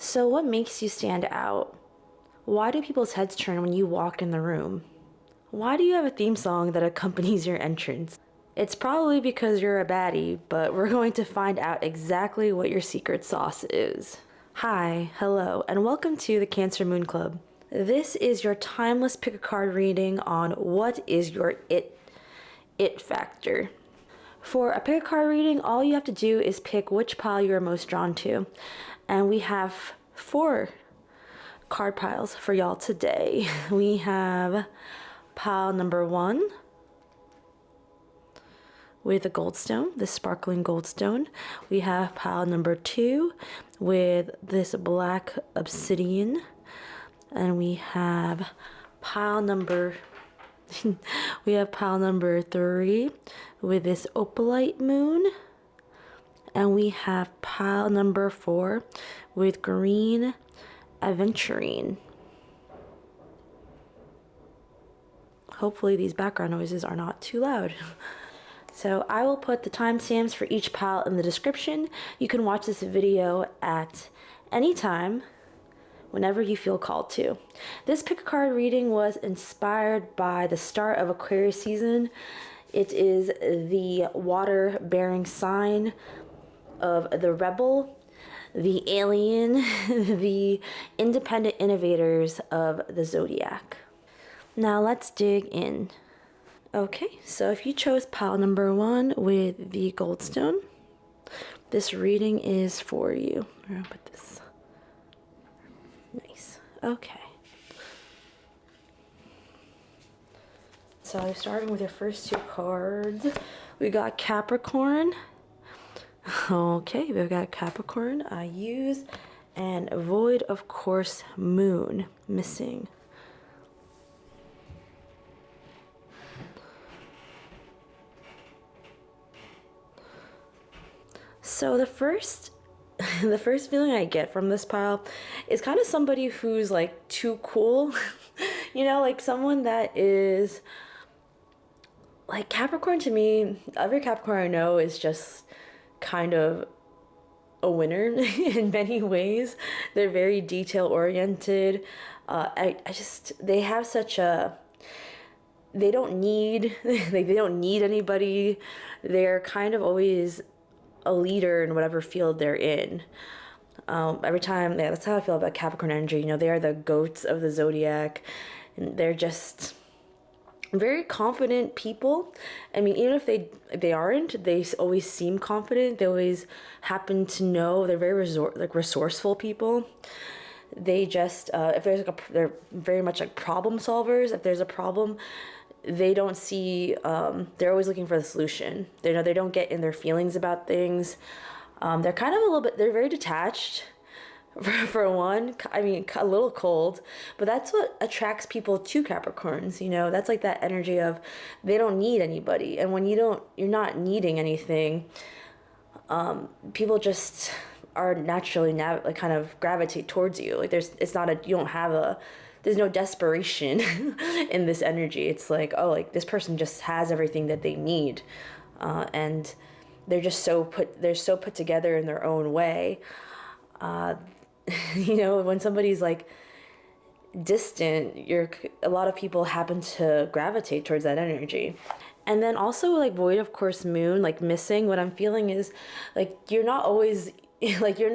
So, what makes you stand out? Why do people's heads turn when you walk in the room? Why do you have a theme song that accompanies your entrance? It's probably because you're a baddie, but we're going to find out exactly what your secret sauce is. Hi, hello, and welcome to the Cancer Moon Club. This is your timeless pick a card reading on what is your it factor. For a pick a card reading, all you have to do is pick which pile you are most drawn to. And we have 4 card piles for y'all today. We have pile number 1 with a goldstone, this sparkling goldstone. We have pile number 2 with this black obsidian. And we have pile number 3 with this opalite moon. And we have pile number 4 with green aventurine. Hopefully these background noises are not too loud. So I will put the timestamps for each pile in the description. You can watch this video at any time, whenever you feel called to. This pick a card reading was inspired by the start of Aquarius season. It is the water-bearing sign of the rebel, the alien, the independent innovators of the zodiac. Now let's dig in. Okay, so if you chose pile number 1 with the goldstone, this reading is for you. I'm gonna put this. Nice. Okay. So starting with your first 2 cards, we got Capricorn. Okay, we've got Capricorn, I use, and Void of Course Moon, missing. So the first feeling I get from this pile is kind of somebody who's like too cool. You know, like someone that is like Capricorn. To me, every Capricorn I know is just kind of a winner in many ways. They're very detail oriented. They have such a, they don't need like they don't need anybody. They're kind of always a leader in whatever field they're in. Every time, yeah, that's how I feel about Capricorn energy. You know, they are the goats of the zodiac, and they're just very confident people. I mean, even if they aren't, they always seem confident. They always happen to know. They're very resourceful people. They just if there's they're very much like problem solvers. If there's a problem, they don't see. They're always looking for the solution. They don't get in their feelings about things. They're kind of a little bit. They're very detached. For one, I mean, a little cold, but that's what attracts people to Capricorns. You know, that's like that energy of they don't need anybody, and when you're not needing anything, people just are naturally like kind of gravitate towards you. Like there's no desperation in this energy. It's like, oh, like this person just has everything that they need, and they're just so put together in their own way. You know, when somebody's like distant, a lot of people happen to gravitate towards that energy. And then also like Void of Course Moon, like missing, what I'm feeling is like you're not always like you're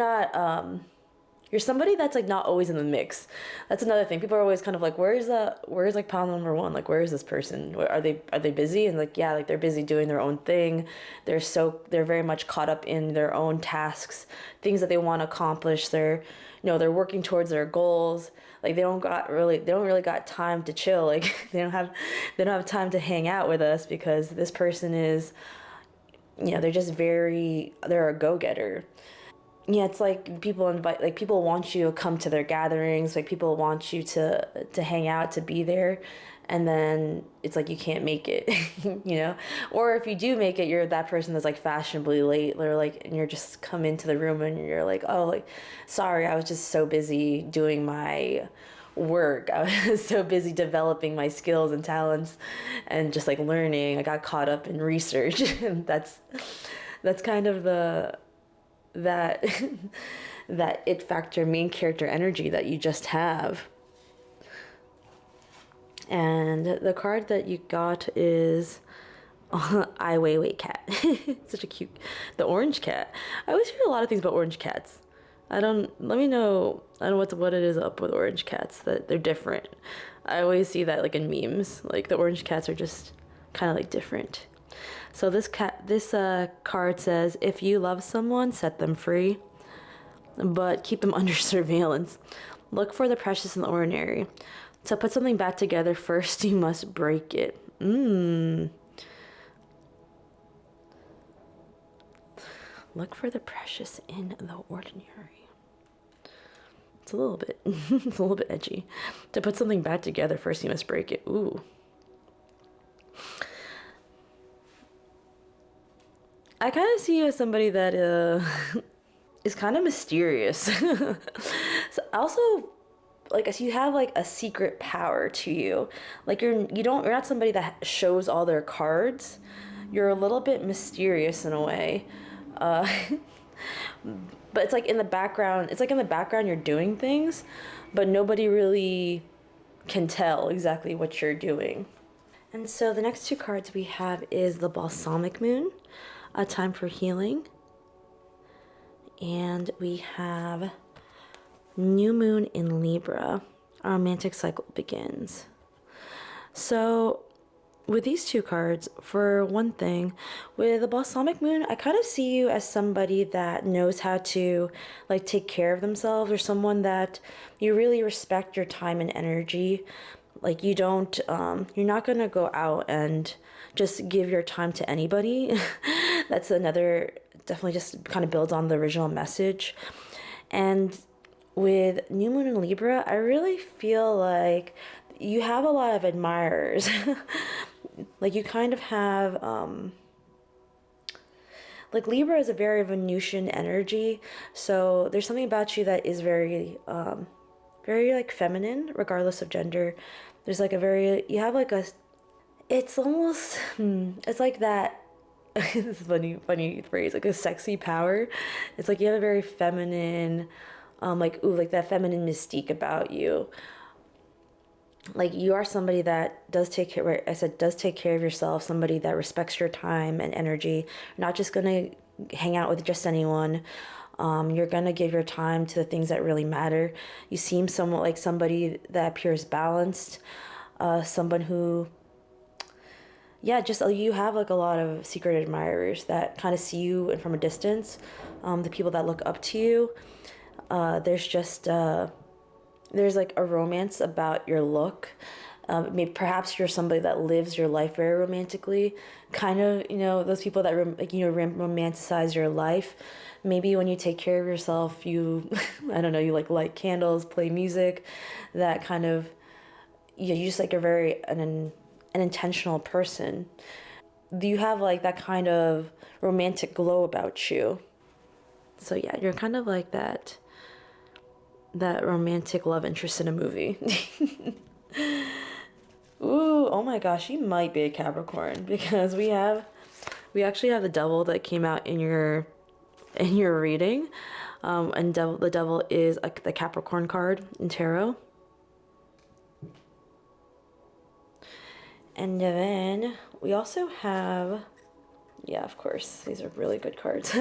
somebody that's like not always in the mix. That's another thing. People are always kind of like, where's like pile number 1? Like, where is this person? Are they busy? And like, yeah, like they're busy doing their own thing. They're very much caught up in their own tasks, things that they want to accomplish. They're working towards their goals. Like they don't really got time to chill. Like they don't have time to hang out with us because this person is, they're they're a go-getter. Yeah, it's like people want you to come to their gatherings, like people want you to hang out, to be there, and then it's like you can't make it, you know? Or if you do make it, you're that person that's like fashionably late, or like, and you're just come into the room and you're like, oh, like, sorry, I was just so busy doing my work. I was so busy developing my skills and talents and just like learning. I got caught up in research. And that's kind of that that it factor main character energy that you just have. And the card that you got is Ai Weiwei cat. Such a cute, the orange cat. I always hear a lot of things about orange cats. Let me know, I don't know what it is up with orange cats, that they're different. I always see that like in memes, like the orange cats are just kind of like different. So this card says, if you love someone, set them free, but keep them under surveillance. Look for the precious in the ordinary. To put something back together first, you must break it. Look for the precious in the ordinary. It's a little bit, it's a little bit edgy. To put something back together first, you must break it. Ooh. I kind of see you as somebody that is kind of mysterious. So also, like, as you have like a secret power to you. Like you're not somebody that shows all their cards. You're a little bit mysterious in a way. But it's like in the background. It's like in the background you're doing things, but nobody really can tell exactly what you're doing. And so the next two cards we have is the Balsamic Moon, a time for healing. And we have New Moon in Libra, a romantic cycle begins. So with these two cards, for one thing, with the Balsamic Moon, I kind of see you as somebody that knows how to like take care of themselves, or someone that you really respect your time and energy. Like you don't, you're not gonna go out and just give your time to anybody. That's another, definitely just kind of builds on the original message. And with New Moon in Libra, I really feel like you have a lot of admirers. Like you kind of have, like Libra is a very Venusian energy. So there's something about you that is very, very like feminine, regardless of gender. There's like a very, you have like a, it's almost, it's like that, this is funny phrase, like a sexy power. It's like you have a very feminine, like, ooh, like that feminine mystique about you. Like you are somebody that does take care, right, I said, does take care of yourself, somebody that respects your time and energy, not just gonna hang out with just anyone. You're gonna give your time to the things that really matter. You seem somewhat like somebody that appears balanced, someone who, yeah, just you have like a lot of secret admirers that kind of see you and from a distance. The people that look up to you. There's just there's like a romance about your look. Maybe perhaps you're somebody that lives your life very romantically. Kind of, you know, those people that romanticize your life. Maybe when you take care of yourself, you, I don't know, you like light candles, play music, that kind of, yeah, you just like a very an intentional person. You have like that kind of romantic glow about you. So yeah, you're kind of like that romantic love interest in a movie. Ooh, oh my gosh, you might be a Capricorn, because we actually have the devil that came out in your reading. And the devil is the Capricorn card in tarot. And then we also have, yeah, of course, these are really good cards.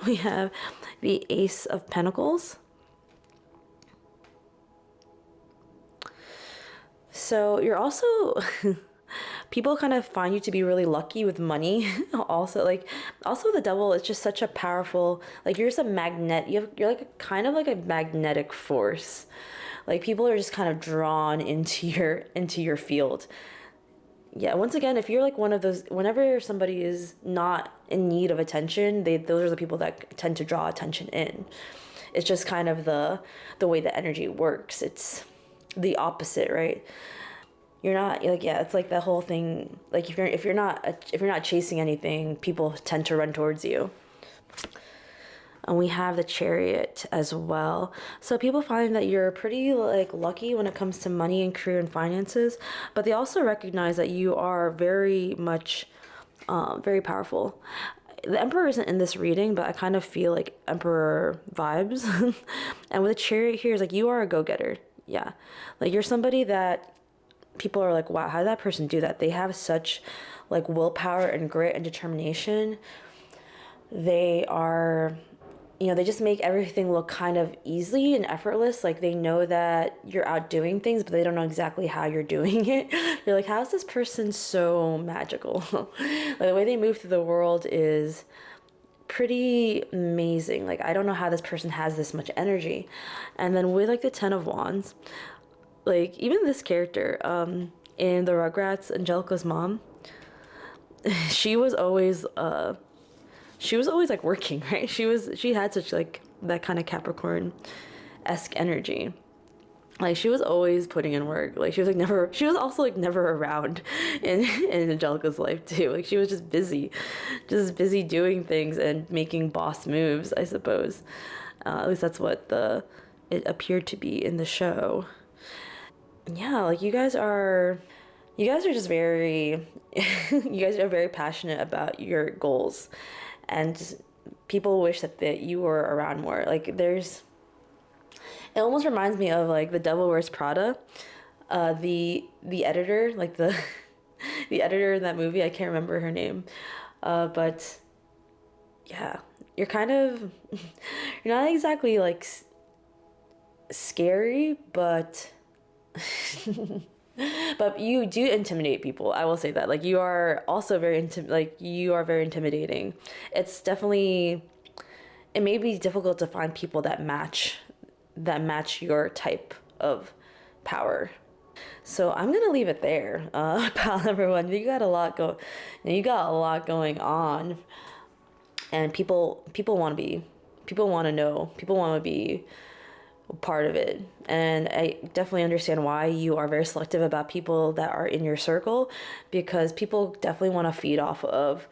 We have the Ace of Pentacles. So you're also, people kind of find you to be really lucky with money. Also, the devil is just such a powerful, like you're just a magnet. You're like kind of like a magnetic force. Like people are just kind of drawn into your field. Yeah, once again, if you're like one of those, whenever somebody is not in need of attention, those are the people that tend to draw attention in. It's just kind of the way the energy works. It's the opposite, right? You're not like, yeah, it's like the whole thing. Like if you're not chasing anything, people tend to run towards you. And we have the Chariot as well. So people find that you're pretty like lucky when it comes to money and career and finances, but they also recognize that you are very much very powerful. the Emperor isn't in this reading, but I kind of feel like Emperor vibes. And with the Chariot here is like, you are a go-getter. Yeah. Like you're somebody that people are like, wow, how did that person do that? They have such like willpower and grit and determination. They are, they just make everything look kind of easy and effortless. Like they know that you're out doing things, but they don't know exactly how you're doing it. You're like, how is this person so magical? Like the way they move through the world is pretty amazing. Like I don't know how this person has this much energy. And then with like the 10 of Wands, like even this character, in the Rugrats, Angelica's mom, she was always like working, right? She had such like that kind of Capricorn-esque energy. Like she was always putting in work. Like she was also like never around in Angelica's life too. Like she was just busy doing things and making boss moves, I suppose. At least that's what it appeared to be in the show. Yeah, like you guys are just very you guys are very passionate about your goals, and people wish that you were around more. Like it almost reminds me of like The Devil Wears Prada. The editor, like the the editor in that movie, I can't remember her name. But yeah, you're kind of you're not exactly like scary, but but you do intimidate people. I will say that. Like you are also you are very intimidating. It's definitely, it may be difficult to find people that match your type of power. So I'm gonna leave it there. Pal number one, you got a lot going on, and people want to be, people want to know, people want to be part of it. And I definitely understand why you are very selective about people that are in your circle, because people definitely want to feed off of,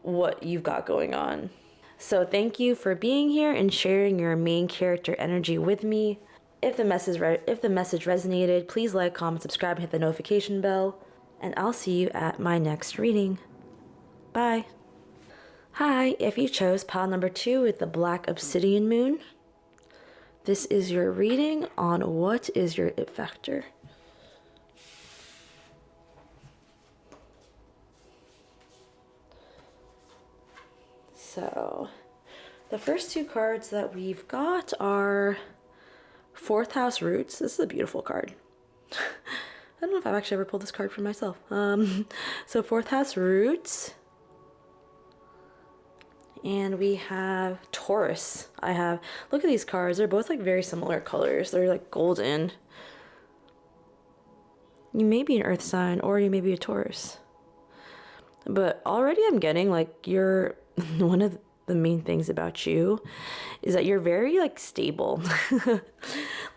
what you've got going on. So thank you for being here and sharing your main character energy with me. If the message resonated, please like, comment, subscribe, and hit the notification bell. And I'll see you at my next reading. Bye. Hi, if you chose pile number 2 with the Black Obsidian Moon, this is your reading on what is your it factor. So, the first 2 cards that we've got are 4th House Roots. This is a beautiful card. I don't know if I've actually ever pulled this card for myself. So 4th House Roots. And we have Taurus. Look at these cards. They're both like very similar colors. They're like golden. You may be an earth sign or you may be a Taurus. But already I'm getting like you're one of the main things about you is that you're very like stable.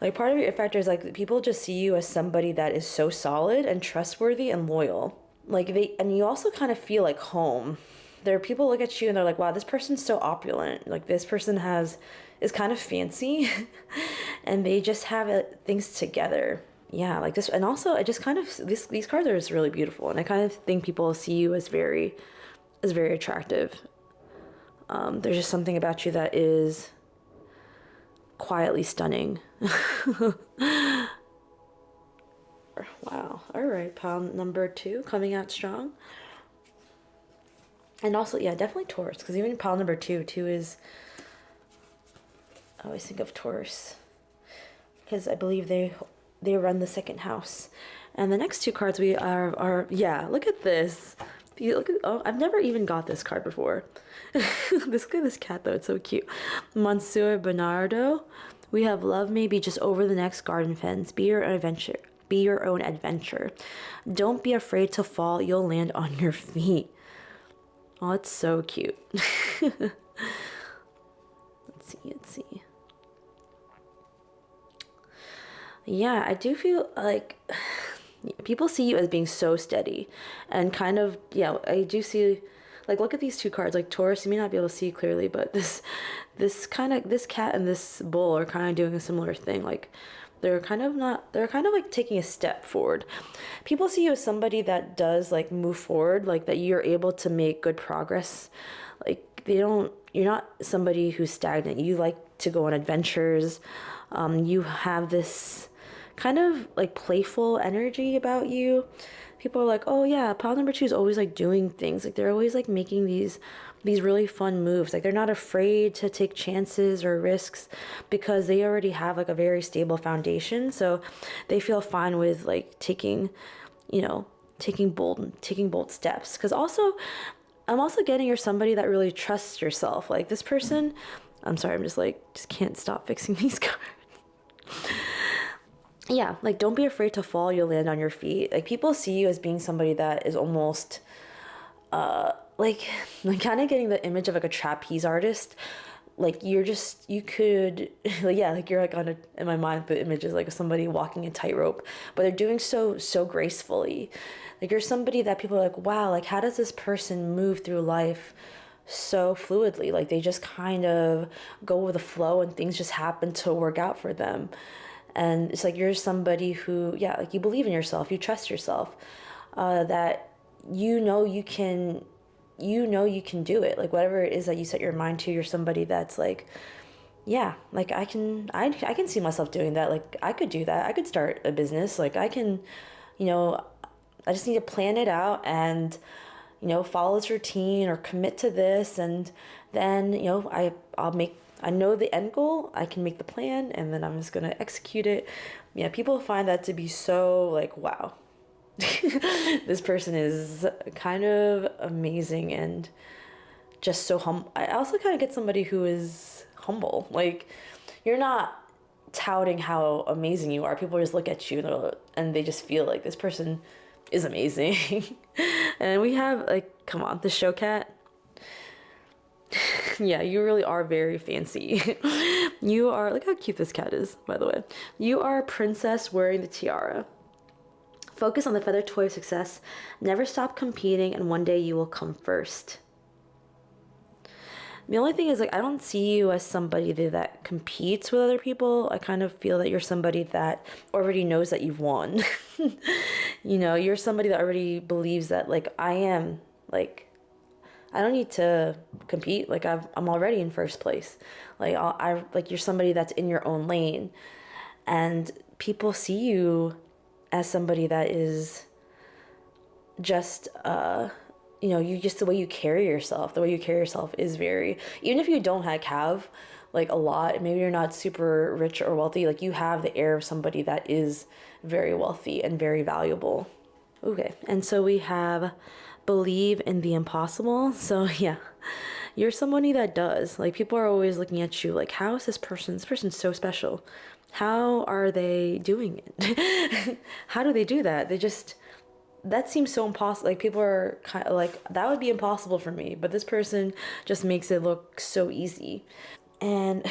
Like part of your it factor is like people just see you as somebody that is so solid and trustworthy and loyal. And you also kind of feel like home. There are people look at you and they're like, wow, this person's so opulent. Like this person is kind of fancy and they just have things together. Yeah, like this. And also I just kind of, these cards are just really beautiful. And I kind of think people see you as very attractive. There's just something about you that is quietly stunning. Wow. All right, pile number 2 coming out strong. And also, yeah, definitely Taurus, because even pile number 2 is, I always think of Taurus, because I believe they run the 2nd house. And the next 2 cards we are yeah, look at this. Oh, I've never even got this card before. Look at this cat though, it's so cute. Monsieur Bernardo. We have love may be just over the next garden fence. Be your own adventure. Don't be afraid to fall. You'll land on your feet. Oh, it's so cute. Let's see. Yeah, I do feel like people see you as being so steady and kind of, yeah, I do see, like, look at these 2 cards, like Taurus, you may not be able to see clearly, but this cat and this bull are kind of doing a similar thing. Like they're kind of like taking a step forward. People see you as somebody that does like move forward, like that you're able to make good progress. Like you're not somebody who's stagnant. You like to go on adventures. You have this kind of like playful energy about you. People are like, oh yeah, pile number two is always like doing things. Like they're always like making these really fun moves. Like they're not afraid to take chances or risks because they already have like a very stable foundation. So they feel fine with like taking, taking bold steps. Because also, I'm also getting you're somebody that really trusts yourself. Like this person, I'm sorry, I'm just can't stop fixing these cards. Yeah, like don't be afraid to fall, you'll land on your feet. Like people see you as being somebody that is almost like like kind of getting the image of like a trapeze artist. Like you could like yeah, like you're like on a in my mind the image is like somebody walking a tightrope, but they're doing so gracefully. Like you're somebody that people are like, wow, like how does this person move through life so fluidly? Like they just kind of go with the flow and things just happen to work out for them. And it's like you're somebody who, yeah, like you believe in yourself, you trust yourself, that you can do it. Like whatever it is that you set your mind to, you're somebody that's like, yeah, like I can see myself doing that. Like I could do that. I could start a business. Like I can, you know, I just need to plan it out and, follow this routine or commit to this, and then, I know the end goal, I can make the plan, and then I'm just gonna execute it. Yeah, people find that to be so like, wow, this person is kind of amazing and just so humble. I also kind of get somebody who is humble. Like, you're not touting how amazing you are. People just look at you and they just feel like this person is amazing. And we have like, come on, the show cat. Yeah, you really are very fancy. You are, look how cute this cat is, by the way. You are a princess wearing the tiara. Focus on the feather toy of success. Never stop competing, and one day you will come first. The only thing is, like, I don't see you as somebody that competes with other people. I kind of feel that you're somebody that already knows that you've won. You're somebody that already believes that, like, I don't need to compete. Like I'm already in first place. Like you're somebody that's in your own lane, and people see you as somebody that is just you just the way you carry yourself. The way you carry yourself is very, even if you don't have like a lot. Maybe you're not super rich or wealthy. Like you have the air of somebody that is very wealthy and very valuable. Okay, and so we have believe in the impossible. So yeah, you're somebody that does. Like people are always looking at you like, how is this person's so special? How are they doing it? How do they do that? That seems so impossible. Like people are kind of like, that would be impossible for me, but this person just makes it look so easy. And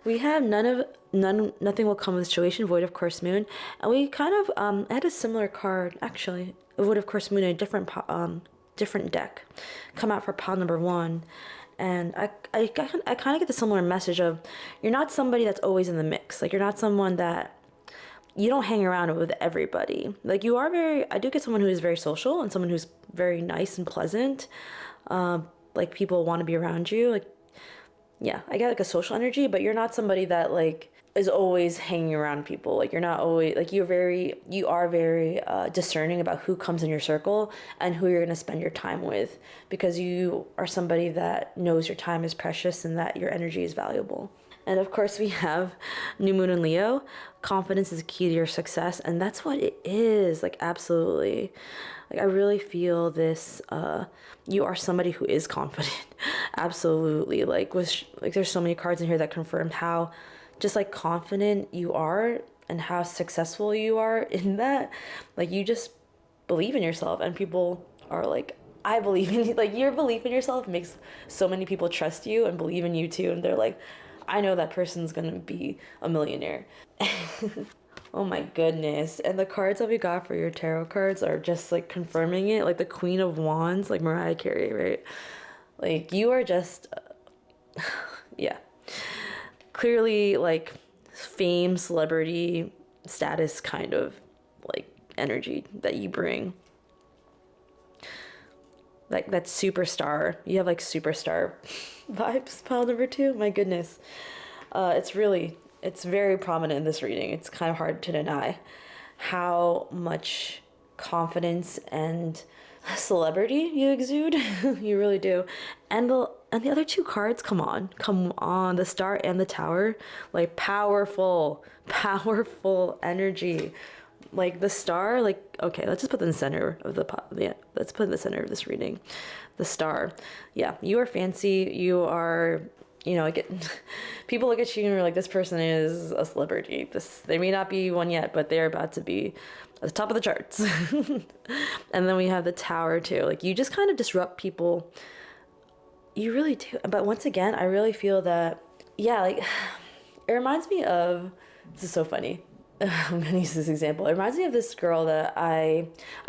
we have nothing will come of the situation, void of course moon, and we kind of had a similar card actually, void of course moon in a different deck, come out for pile number one, and I kind of get the similar message of you're not somebody that's always in the mix. Like you're not someone that you don't hang around with everybody. Like you are I do get someone who is very social and someone who's very nice and pleasant. Like people want to be around you. Like yeah, I get like a social energy, but you're not somebody that like is always hanging around people. Like you're not always like you are very discerning about who comes in your circle and who you're going to spend your time with, because you are somebody that knows your time is precious and that your energy is valuable. And of course we have new moon in Leo. Confidence is key to your success, and that's what it is. Like absolutely. Like I really feel this you are somebody who is confident. Absolutely. Like there's so many cards in here that confirm how just like confident you are and how successful you are in that. Like you just believe in yourself, and people are like, I believe in you. Like your belief in yourself makes so many people trust you and believe in you too, and they're like, I know that person's gonna be a millionaire. Oh my goodness. And the cards that we got for your tarot cards are just like confirming it. Like the Queen of Wands, like Mariah Carey, right? Like you are just Yeah. Clearly, like, fame, celebrity, status kind of, like, energy that you bring. Like, that superstar. You have, like, superstar vibes, pile number 2. My goodness. It's very prominent in this reading. It's kind of hard to deny how much confidence and celebrity you exude. You really do. And the other 2 cards, come on, the Star and the Tower, like, powerful energy. Like, the Star, like, okay, let's just put it in the center of yeah, let's put it in the center of this reading. The Star, yeah, you are fancy. You are, people look at you and are like, this person is a celebrity. They may not be one yet, but they're about to be at the top of the charts. And then we have the Tower too. Like, you just kind of disrupt people. You really do. But once again, I really feel that, yeah, like, it reminds me of, this is so funny. I'm gonna use this example. It reminds me of this girl that I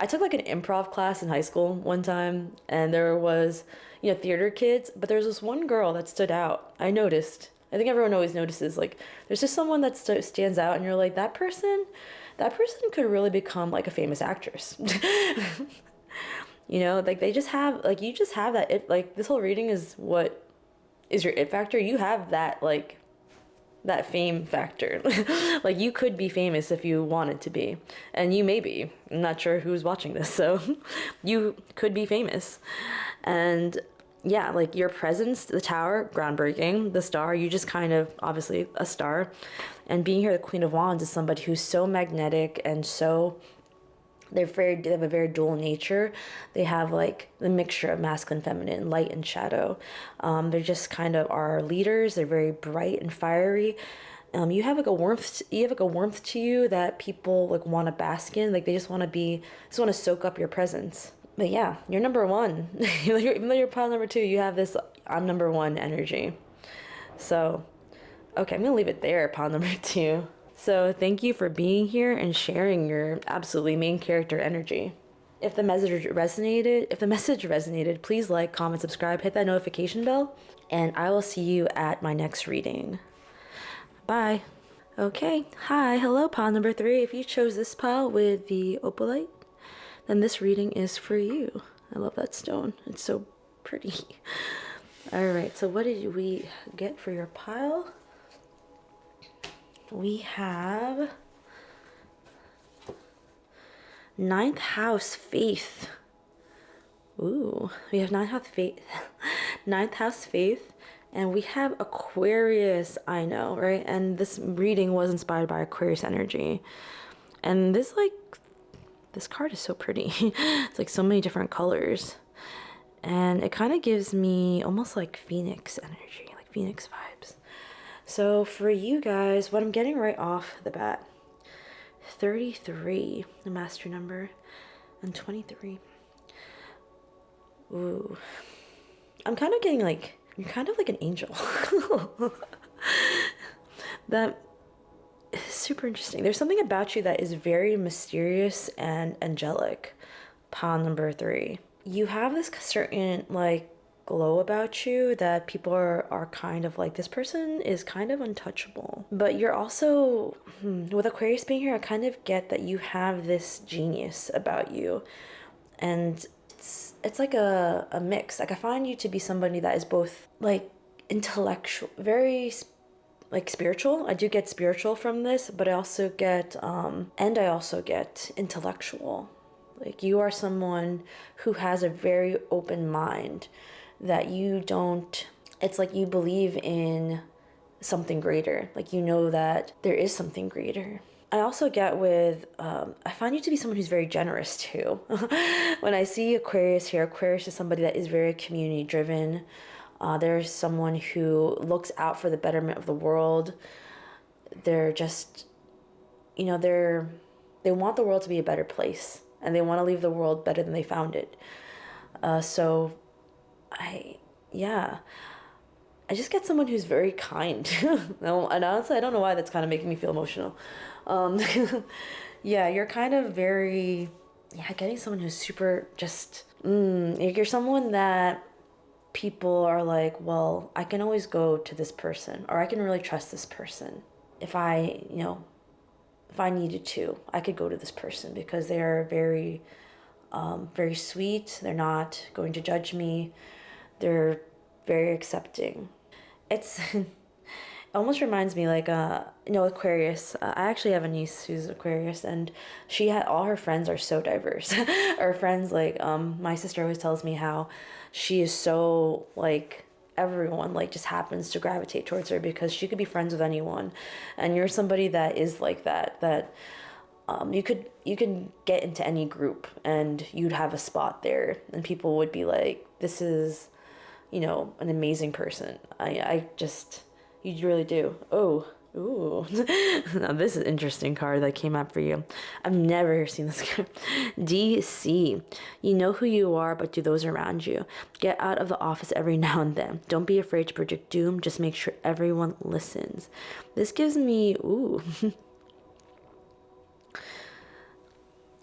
took, like, an improv class in high school one time, and there was, theater kids, but there's this one girl that stood out. I noticed. I think everyone always notices, like, there's just someone that stands out, and you're like, that person could really become, like, a famous actress. Like, they just have, like, you just have that it, like, this whole reading is what is your it factor. You have that, like, that fame factor. Like, you could be famous if you wanted to be, and you may be. I'm not sure who's watching this, so you could be famous. And yeah, like, your presence, the Tower, groundbreaking. The Star, you just kind of, obviously a star. And being here, the Queen of Wands is somebody who's so magnetic and so, they have a very dual nature. They have, like, the mixture of masculine, feminine, light and shadow. They're just kind of our leaders. They're very bright and fiery. You have, like, a warmth. You have, like, a warmth to you that people, like, want to bask in. Like, they just want to soak up your presence. But yeah, you're number 1. Even though you're pile number 2, you have this I'm number 1 energy. So, okay, I'm gonna leave it there, pile number 2. So thank you for being here and sharing your absolutely main character energy. If the message resonated, please like, comment, subscribe, hit that notification bell, and I will see you at my next reading. Bye. Okay, hi, hello, pile number 3. If you chose this pile with the opalite, then this reading is for you. I love that stone. It's so pretty. All right, so what did we get for your pile? We have 9th house faith. Ooh, we have 9th house faith. 9th house faith. And we have Aquarius, I know, right? And this reading was inspired by Aquarius energy. And this card is so pretty. It's like so many different colors. And it kind of gives me almost like Phoenix energy, like Phoenix vibes. So for you guys, what I'm getting right off the bat, 33, the master number, and 23. Ooh. I'm kind of getting, like, you're kind of like an angel. That is super interesting. There's something about you that is very mysterious and angelic, pile number 3. You have this certain, like, glow about you that people are kind of like, this person is kind of untouchable. But you're also, with Aquarius being here, I kind of get that you have this genius about you. And it's like a mix. Like, I find you to be somebody that is both, like, intellectual, very, like, spiritual. I do get spiritual from this, but I also get intellectual. Like, you are someone who has a very open mind, that you don't, it's like you believe in something greater. Like, you know that there is something greater. I also get with, I find you to be someone who's very generous too. When I see Aquarius here, Aquarius is somebody that is very community driven. There's someone who looks out for the betterment of the world. They're just, they want the world to be a better place, and they want to leave the world better than they found it. So I just get someone who's very kind. And honestly, I don't know why that's kind of making me feel emotional. Yeah, you're kind of very, getting someone who's super just, you're someone that people are like, well, I can always go to this person, or I can really trust this person. If I, if I needed to, I could go to this person because they are very, very sweet. They're not going to judge me. They're very accepting. It's it almost reminds me like Aquarius. I actually have a niece who's Aquarius, and she had all her friends are so diverse. Her friends, like my sister always tells me how she is so like everyone like just happens to gravitate towards her because she could be friends with anyone, and you're somebody that is like that you can get into any group and you'd have a spot there, and people would be like, this is an amazing person. I just, you really do. Oh, ooh. Now this is an interesting card that came up for you. I've never seen this card. DC. You know who you are, but do those around you. Get out of the office every now and then. Don't be afraid to predict doom. Just make sure everyone listens. This gives me, ooh.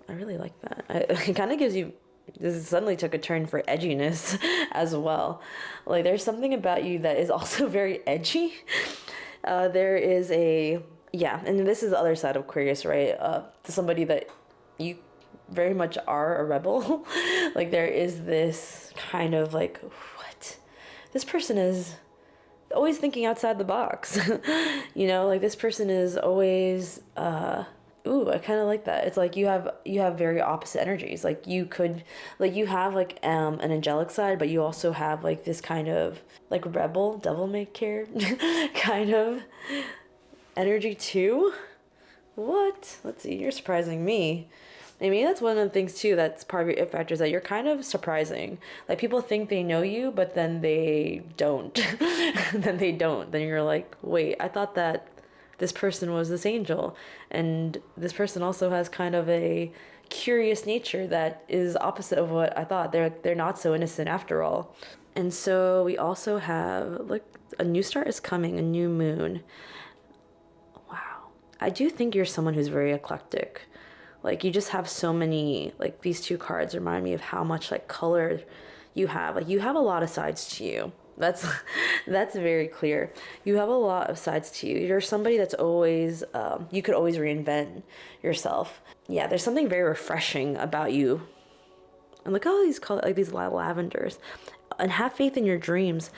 I really like that. It kind of gives you, this suddenly took a turn for edginess as well. Like there's something about you that is also very edgy. There is and this is the other side of Aquarius, right? Somebody that you very much are a rebel. Like there is this kind of like, what? This person is always thinking outside the box. Like this person is always, ooh, I kind of like that. It's like you have very opposite energies. Like you could, like you have like an angelic side, but you also have like this kind of like rebel, devil may care kind of energy too. What? Let's see. You're surprising me. I mean, that's one of the things too that's part of your it factor is that you're kind of surprising. Like people think they know you, but then they don't. Then they don't. Then you're like, wait, I thought that this person was this angel, and this person also has kind of a curious nature that is opposite of what I thought. They're not so innocent after all. And so we also have, look, a new start is coming, a new moon. Wow. I do think you're someone who's very eclectic. Like you just have so many, like these two cards remind me of how much like color you have. Like you have a lot of sides to you. That's very clear. You have a lot of sides to you. You're somebody that's always, you could always reinvent yourself. Yeah, there's something very refreshing about you. And look at all these colors, like these lavenders. And have faith in your dreams.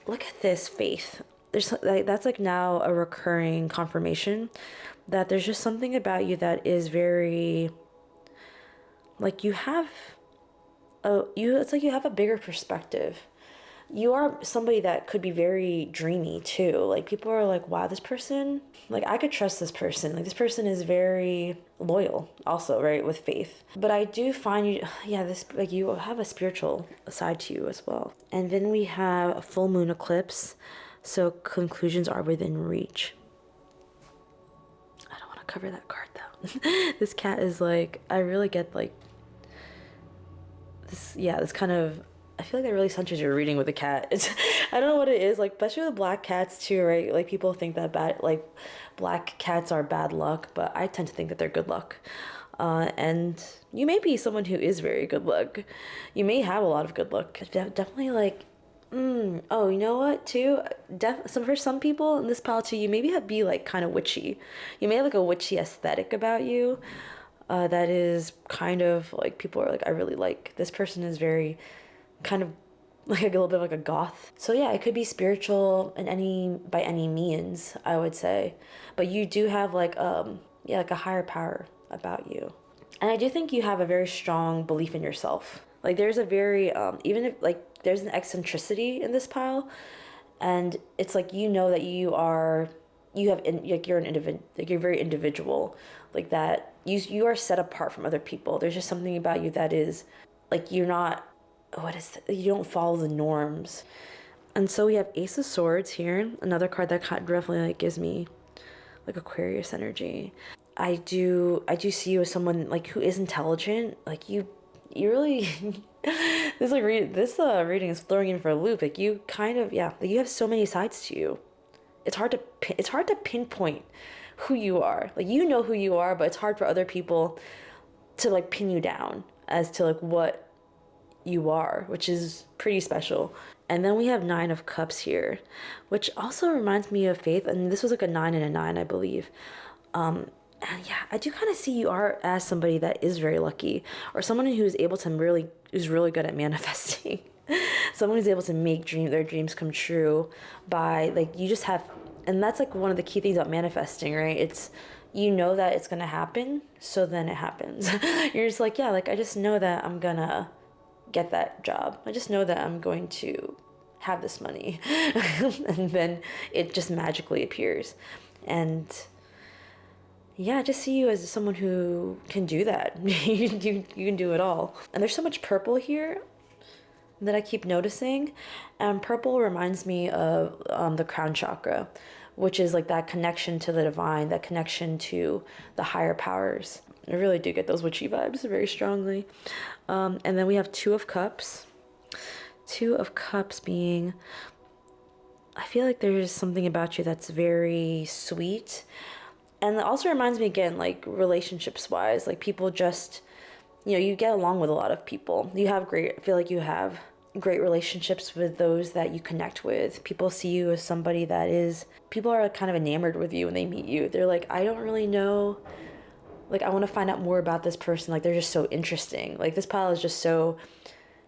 Look at this faith. There's like, that's like now a recurring confirmation that there's just something about you that is very, like you have, it's like you have a bigger perspective. You are somebody that could be very dreamy too. Like people are like, wow, this person, like I could trust this person. Like this person is very loyal also, right? With faith. But I do find you, this, like you have a spiritual side to you as well. And then we have a full moon eclipse. So conclusions are within reach. I don't want to cover that card though. This cat is like, I really get like this kind of, I feel like that really centers your reading with a cat. I don't know what it is, like especially with black cats too, right? Like people think that black cats are bad luck, but I tend to think that they're good luck. And you may be someone who is very good luck. You may have a lot of good luck. Definitely like, oh, you know what too? For some people in this pile too, you maybe be like kind of witchy. You may have like a witchy aesthetic about you. That is kind of like people are like, I really like this person is very kind of like a little bit like a goth. So yeah, it could be spiritual in by any means, I would say. But you do have like like a higher power about you. And I do think you have a very strong belief in yourself. Like there's a very even if like there's an eccentricity in this pile, and it's like that you're an individual, like you're very individual, like that you are set apart from other people. There's just something about you that is like you're not, you don't follow the norms. And so we have Ace of Swords here, another card that definitely like gives me like Aquarius energy. I do see you as someone like who is intelligent. Like you really this reading is throwing in for a loop. Like you kind of like you have so many sides to you. It's hard to pinpoint who you are. Like you know who you are, but it's hard for other people to like pin you down as to like what you are, which is pretty special. And then we have Nine of Cups here, which also reminds me of Faith. And this was like a 9 and a 9, I believe. And yeah, I do kind of see you are as somebody that is very lucky, or someone who's able to who's really good at manifesting. Someone who's able to make their dreams come true by, like, you just have, and that's like one of the key things about manifesting, right? It's, you know that it's gonna happen, so then it happens. You're just like, yeah, like, I just know that I'm gonna get that job. I just know that I'm going to have this money. And then it just magically appears. And yeah, I just see you as someone who can do that. You can do it all. And there's so much purple here that I keep noticing. And purple reminds me of the crown chakra, which is like that connection to the divine, that connection to the higher powers. I really do get those witchy vibes very strongly. And then we have Two of Cups. Two of Cups being, I feel like there's something about you that's very sweet. And it also reminds me again, like relationships wise, like people just, you get along with a lot of people. I feel like you have great relationships with those that you connect with. People see you as somebody people are kind of enamored with you when they meet you. They're like, I don't really know, like, I want to find out more about this person. Like, they're just so interesting. Like, this pile is just so,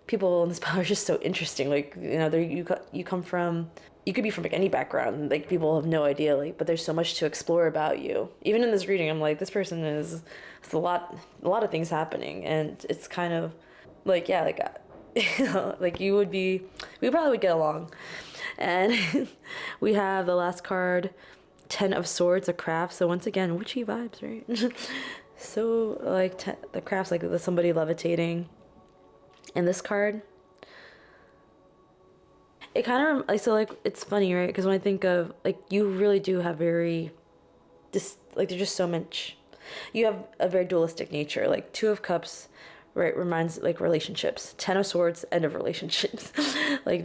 people in this pile are just so interesting. Like, you come from, you could be from like any background, like people have no idea, like, but there's so much to explore about you. Even in this reading, I'm like, this person it's a lot of things happening, and it's kind of like, yeah, like, like we probably would get along. And we have the last card, Ten of Swords, a craft. So once again, witchy vibes, right? So like the crafts, like somebody levitating. And this card, it kind of like, so like, it's funny, right? Because when I think of, like, you really do have like, there's just so much, you have a very dualistic nature. Like Two of Cups, right, reminds like relationships. Ten of Swords, end of relationships. Like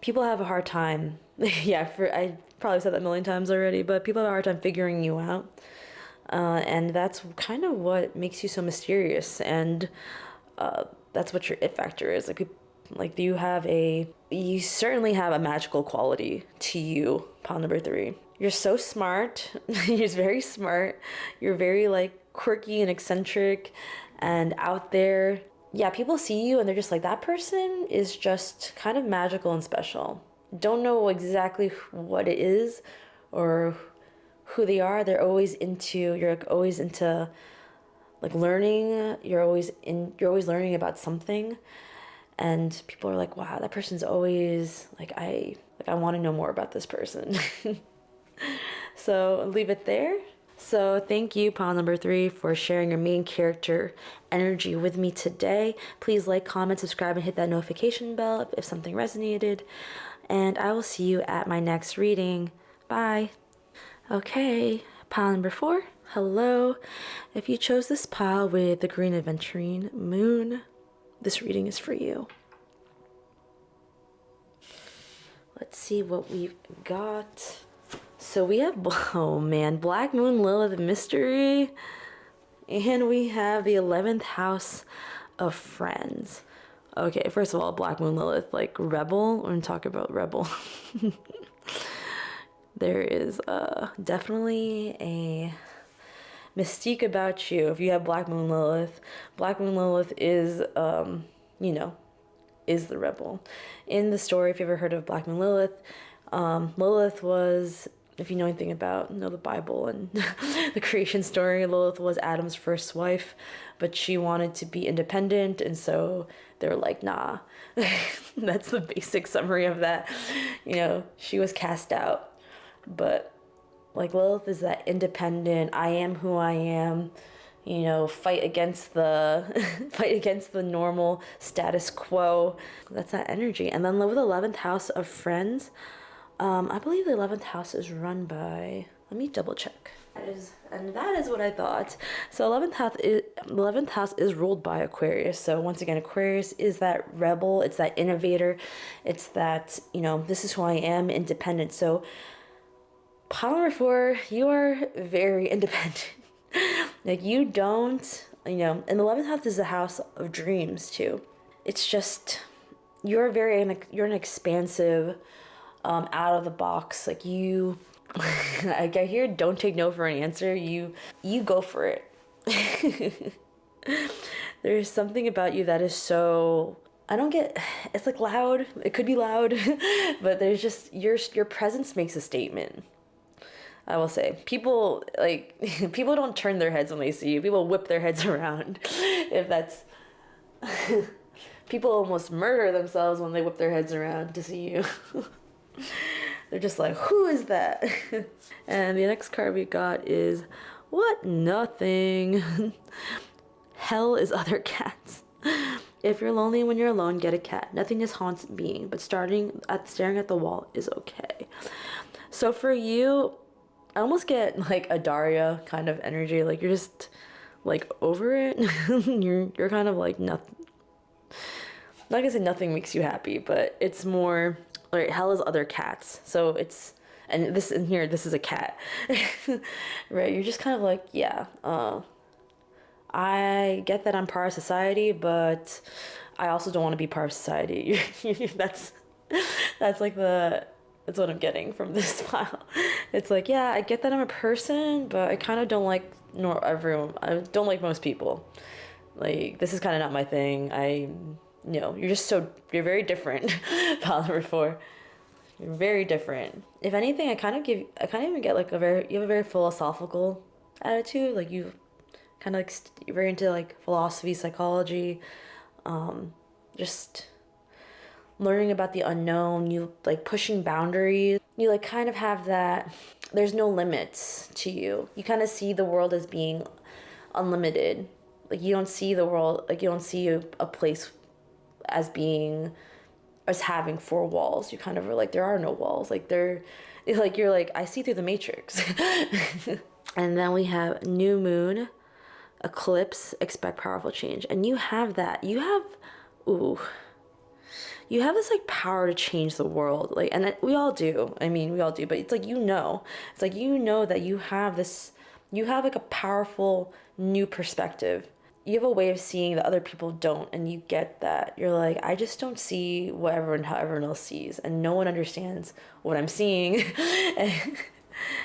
people have a hard time. Yeah, I probably said that a million times already, but people have a hard time figuring you out. And that's kind of what makes you so mysterious. And that's what your it factor is. Like you certainly have a magical quality to you, pile number 3. You're so smart. You're very smart. You're very like quirky and eccentric and out there. Yeah, people see you and they're just like, that person is just kind of magical and special. Don't know exactly what it is or who they are. You're always into like learning. You're always learning about something. And people are like, wow, that person's always like, I want to know more about this person. So I'll leave it there. So thank you, pile number 3, for sharing your main character energy with me today. Please like, comment, subscribe, and hit that notification bell if something resonated. And I will see you at my next reading. Bye. Okay, pile number 4. Hello. If you chose this pile with the green aventurine moon, this reading is for you. Let's see what we've got. So we have, oh man, Black Moon Lilith mystery. And we have the 11th house of friends. Okay, first of all, Black Moon Lilith, like rebel. We're gonna talk about rebel. There is definitely a mystique about you if you have Black Moon Lilith. Black Moon Lilith is, is the rebel. In the story, if you've ever heard of Black Moon Lilith, Lilith was, if you know anything about the Bible and the creation story, Lilith was Adam's first wife, but she wanted to be independent, and so they were like, nah. That's the basic summary of that. She was cast out. But like Lilith is that independent, I am who I am, fight against the normal status quo. That's that energy. And then with the 11th house of friends, I believe the 11th house is run by, let me double check. That is what I thought. So 11th house is ruled by Aquarius. So once again, Aquarius is that rebel, it's that innovator, it's that, this is who I am, independent. So pile number 4, you are very independent. Like you don't, and the 11th house is the house of dreams too. it's just, you're an expansive, out of the box, like you, like I hear don't take no for an answer. You go for it. There's something about you that is so, I don't get, it's like loud. It could be loud, but there's just your presence makes a statement. I will say, people like people don't turn their heads when they see you. People whip their heads around. If that's People almost murder themselves when they whip their heads around to see you. They're just like, who is that? And the next card we got is what? Nothing. Hell is other cats. If you're lonely when you're alone, get a cat. Nothingness haunts being, but staring at the wall is okay. So for you, I almost get like a Daria kind of energy. Like you're just like over it. you're kind of like nothing. I'm not gonna say nothing makes you happy, but it's more like hell is other cats. So it's, and this in here, this is a cat, right? You're just kind of like, yeah. I get that I'm part of society, but I also don't want to be part of society. that's like that's what I'm getting from this file. It's like, yeah, I get that I'm a person, but I kind of don't like nor everyone. I don't like most people. Like this is kind of not my thing. You're very different. File number 4. You're very different. If anything, I kind of even get like you have a very philosophical attitude. Like you kind of like you're very into like philosophy, psychology, just learning about the unknown. You like pushing boundaries. You like kind of have that, there's no limits to you. You kind of see the world as being unlimited. Like you don't see the world, like you don't see a place as having 4 walls. You kind of are like, there are no walls. Like you're like, I see through the matrix. And then we have new moon, eclipse, expect powerful change. And you have that. You have this like power to change the world. Like, and we all do. I mean, we all do, but it's like, it's like, that you have like a powerful new perspective. You have a way of seeing that other people don't, and you get that. You're like, I just don't see how everyone else sees, and no one understands what I'm seeing.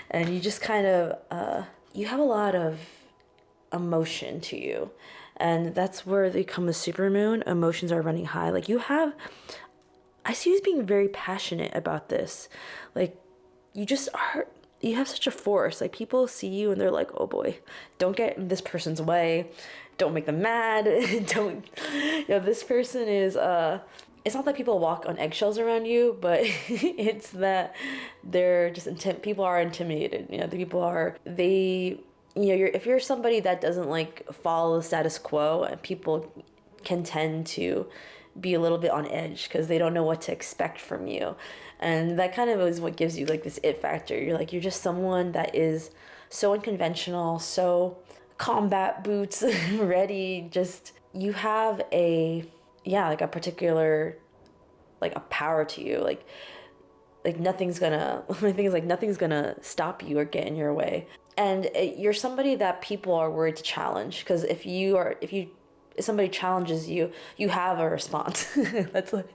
and you just kind of, you have a lot of emotion to you. And that's where they come with supermoon. Emotions are running high. Like I see you as being very passionate about this. Like you have such a force. Like people see you and they're like, oh boy, don't get in this person's way. Don't make them mad. This person is, it's not that people walk on eggshells around you, but it's that they're just people are intimidated. If you're somebody that doesn't like follow the status quo, and people can tend to be a little bit on edge because they don't know what to expect from you. And that kind of is what gives you like this it factor. You're just someone that is so unconventional, so combat boots ready. Just, you have a particular, like a power to you. Like nothing's gonna, my thing is like nothing's gonna stop you or get in your way. And you're somebody that people are worried to challenge, because if somebody challenges you, you have a response. That's like,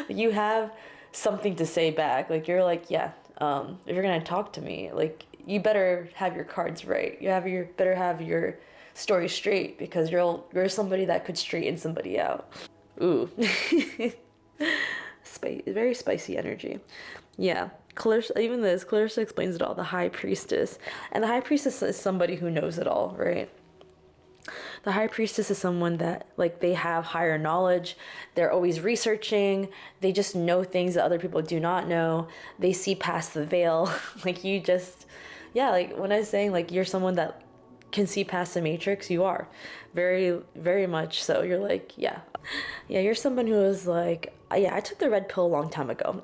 you have something to say back. Like you're like, yeah, if you're gonna talk to me, like you better have your cards right. Better have your story straight, because you're somebody that could straighten somebody out. Ooh. Very spicy energy. Yeah. Clarissa explains it all. The High Priestess. And the High Priestess is somebody who knows it all, right? The High Priestess is someone that, like, they have higher knowledge. They're always researching. They just know things that other people do not know. They see past the veil. Like, like, when I was saying, like, you're someone that can see past the matrix, you are. Very, very much so. You're like, yeah. Yeah, you're someone who is like, I took the red pill a long time ago.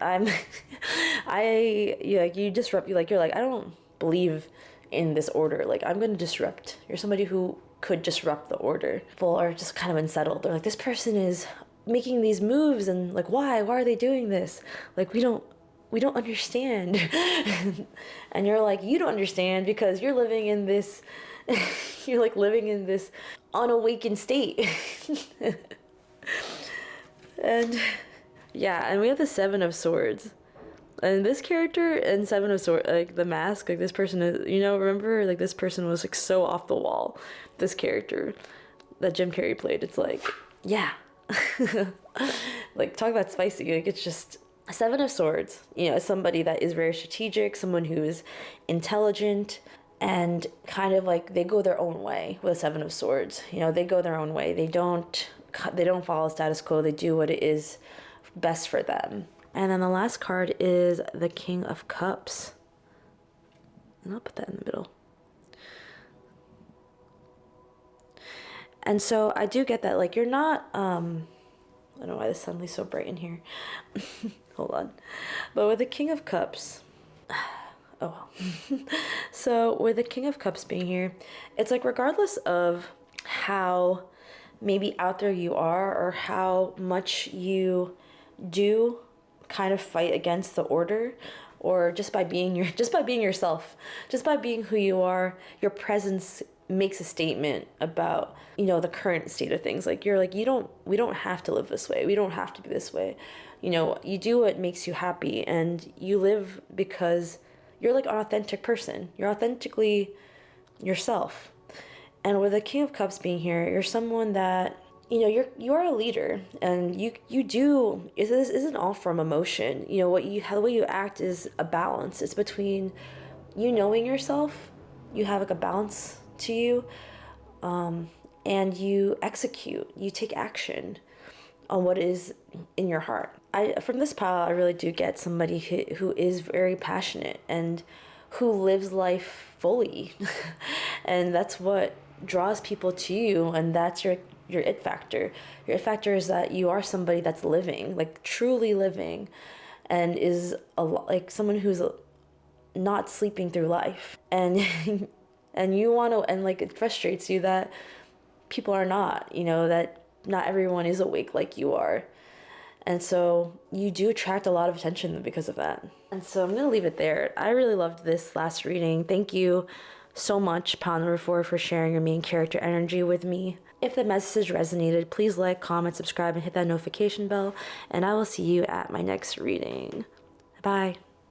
You disrupt, you're like, I don't believe in this order. Like, I'm going to disrupt. You're somebody who could disrupt the order. People are just kind of unsettled. They're like, this person is making these moves, and like, why are they doing this? Like, we don't understand. And you're like, you don't understand because you're living in this you're like living in this unawakened state. And yeah, and we have the Seven of Swords. And this character in Seven of Swords, like the mask, like this person is, remember, like this person was like so off the wall. This character that Jim Carrey played, it's like, yeah. Like, talk about spicy. Like, it's just Seven of Swords, is somebody that is very strategic, someone who's intelligent, and kind of like they go their own way with Seven of Swords. They go their own way. They don't follow status quo. They do what it is best for them. And then the last card is the King of Cups. And I'll put that in the middle. And so I do get that, like, you're not, I don't know why this is suddenly so bright in here. Hold on. But with the King of Cups, oh well. So with the King of Cups being here, it's like regardless of how maybe out there you are or how much you do kind of fight against the order, or just by being yourself, just by being who you are, your presence makes a statement about the current state of things. Like, you're like, we don't have to live this way, we don't have to be this way. You do what makes you happy, and you live because you're like an authentic person, you're authentically yourself. And with the King of Cups being here, you're someone that you are a leader, and you do, this isn't all from emotion. The way you act is a balance. It's between knowing yourself, you have like a balance to you, and you execute, you take action on what is in your heart. From this pile, I really do get somebody who is very passionate and who lives life fully. And that's what draws people to you, and that's your it factor. Your it factor is that you are somebody that's living, like truly living, and is like someone who's not sleeping through life. And and you want to, and like it frustrates you that people are not, that not everyone is awake like you are. And so you do attract a lot of attention because of that. And so I'm going to leave it there. I really loved this last reading. Thank you so much, pile number 4, for sharing your main character energy with me. If the message resonated, please like, comment, subscribe, and hit that notification bell. And I will see you at my next reading. Bye.